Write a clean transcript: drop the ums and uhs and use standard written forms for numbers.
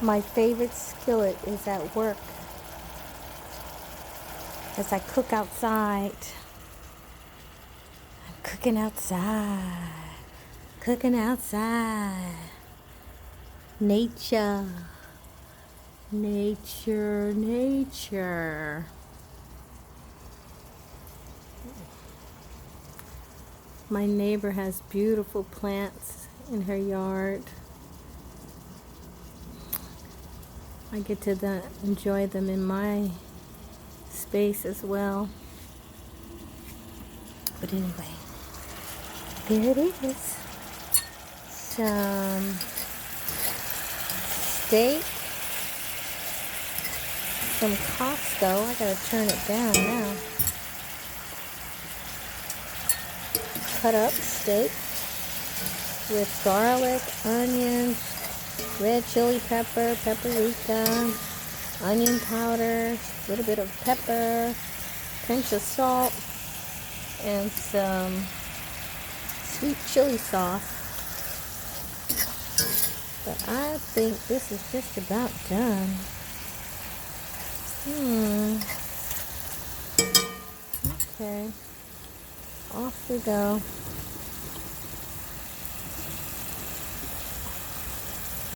My favorite skillet is at work as I cook outside. I'm cooking outside. Cooking outside. Nature. Nature, nature. My neighbor has beautiful plants in her yard. I get to enjoy them in my space as well. But anyway, there it is. Some steak from Costco. I gotta turn it down now. Cut up steak with garlic, onions, red chili pepper, paprika, onion powder, a little bit of pepper, pinch of salt, and some sweet chili sauce. But I think this is just about done. Okay. Off we go.